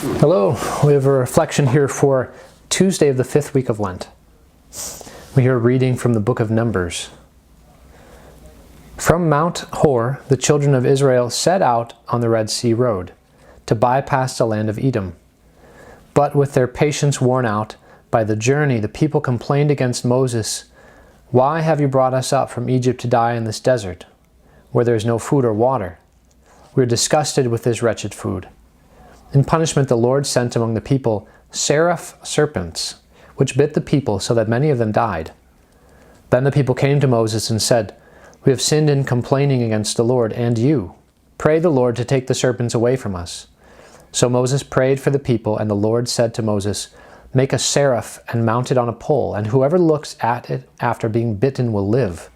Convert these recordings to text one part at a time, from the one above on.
Hello, we have a reflection here for Tuesday of the 5th week of Lent. We hear a reading from the book of Numbers. From Mount Hor, the children of Israel set out on the Red Sea road to bypass the land of Edom. But with their patience worn out by the journey, the people complained against Moses, "Why have you brought us up from Egypt to die in this desert, where there is no food or water? We are disgusted with this wretched food." In punishment, the Lord sent among the people seraph serpents, which bit the people so that many of them died. Then the people came to Moses and said, "We have sinned in complaining against the Lord and you. Pray the Lord to take the serpents away from us." So Moses prayed for the people, and the Lord said to Moses, "Make a seraph and mount it on a pole, and whoever looks at it after being bitten will live."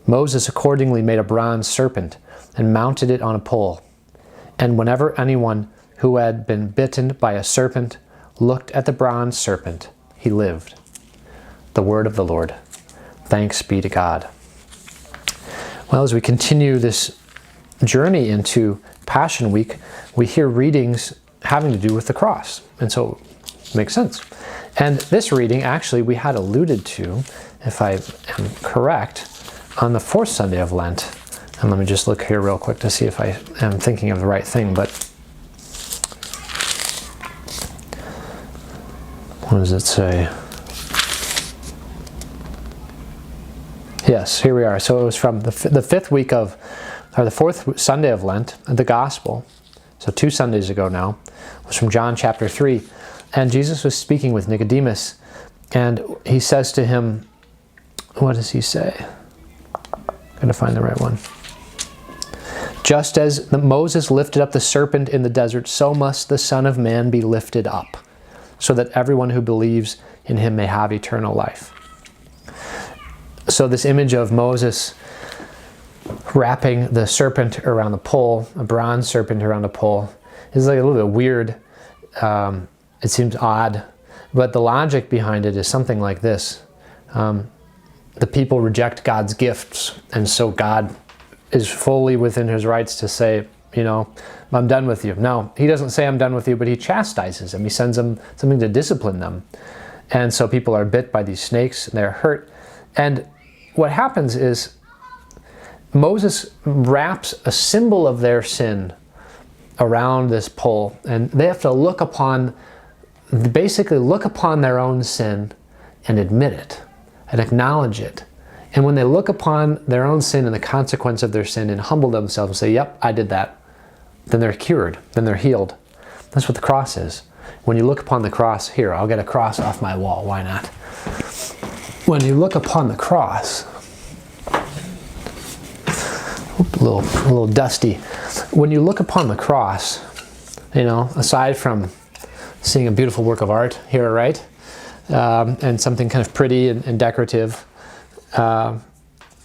Moses accordingly made a bronze serpent and mounted it on a pole. And whenever anyone who had been bitten by a serpent looked at the bronze serpent, he lived. The word of the Lord. Thanks be to God. Well, as we continue this journey into Passion Week, we hear readings having to do with the cross. And so it makes sense. And this reading, actually, we had alluded to, if I am correct, on the fourth Sunday of Lent. And let me just look here real quick to see if I am thinking of the right thing. But what does it say? Yes, here we are. So it was from the fifth week of, or the fourth Sunday of Lent, the Gospel. So 2 Sundays ago now. It was from John chapter 3. And Jesus was speaking with Nicodemus. And he says to him, what does he say? I'm going to find the right one. Just as Moses lifted up the serpent in the desert, so must the Son of Man be lifted up, so that everyone who believes in him may have eternal life. So this image of Moses wrapping the serpent around the pole, a bronze serpent around a pole, is like a little bit weird. It seems odd, but the logic behind it is something like this. The people reject God's gifts, and so God is fully within his rights to say, you know, I'm done with you. No, he doesn't say I'm done with you, but he chastises them. He sends them something to discipline them. And so people are bit by these snakes, and they're hurt. And what happens is Moses wraps a symbol of their sin around this pole, and they have to look upon, basically look upon their own sin and admit it and acknowledge it. And when they look upon their own sin and the consequence of their sin and humble themselves and say, yep, I did that, then they're cured, then they're healed. That's what the cross is. When you look upon the cross, here, I'll get a cross off my wall, why not? When you look upon the cross, a little dusty. When you look upon the cross, you know, aside from seeing a beautiful work of art here, right? And something kind of pretty and decorative,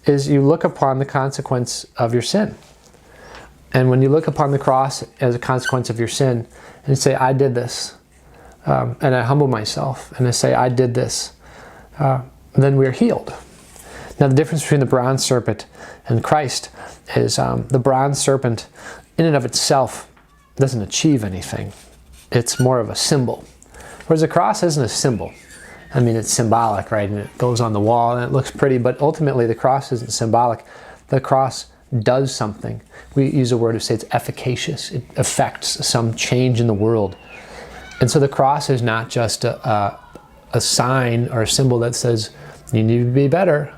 is you look upon the consequence of your sin. And when you look upon the cross as a consequence of your sin, and you say, I did this, and I humble myself, and I say, I did this, then we're healed. Now the difference between the bronze serpent and Christ is the bronze serpent in and of itself doesn't achieve anything. It's more of a symbol. Whereas the cross isn't a symbol. I mean, it's symbolic, right? And it goes on the wall and it looks pretty, but ultimately the cross isn't symbolic. The cross does something. We use a word to say it's efficacious. It affects some change in the world. And so the cross is not just a sign or a symbol that says, you need to be better.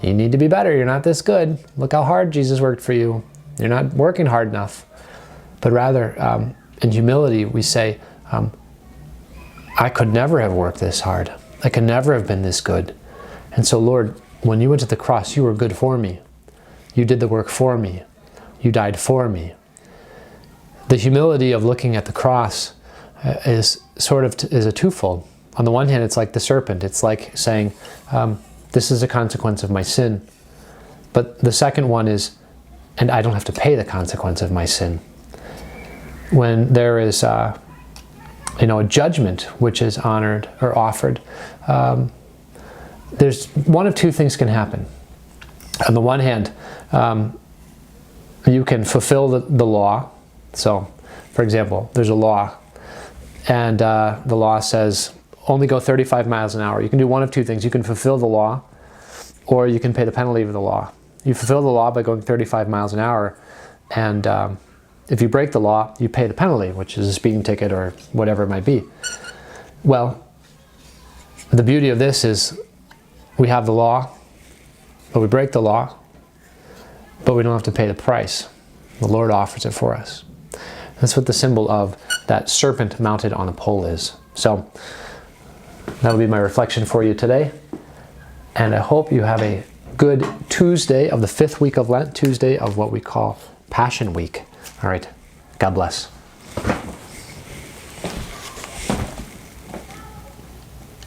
You need to be better. You're not this good. Look how hard Jesus worked for you. You're not working hard enough. But rather, in humility, we say, I could never have worked this hard. I could never have been this good. And so, Lord, when you went to the cross, you were good for me. You did the work for me. You died for me. The humility of looking at the cross is a twofold. On the one hand, it's like the serpent. It's like saying, this is a consequence of my sin. But the second one is, and I don't have to pay the consequence of my sin. When there is a judgment which is honored or offered, there's one of two things can happen. On the one hand, you can fulfill the law. So, for example, there's a law And the law says only go 35 miles an hour. You can do one of two things. You can fulfill the law, or you can pay the penalty of the law. You fulfill the law by going 35 miles an hour, and if you break the law, you pay the penalty, which is a speeding ticket or whatever it might be. Well, the beauty of this is we have the law, but we break the law, but we don't have to pay the price. The Lord offers it for us. That's what the symbol of that serpent mounted on a pole is. So that'll be my reflection for you today. And I hope you have a good Tuesday of the 5th week of Lent, Tuesday of what we call Passion Week. All right. God bless.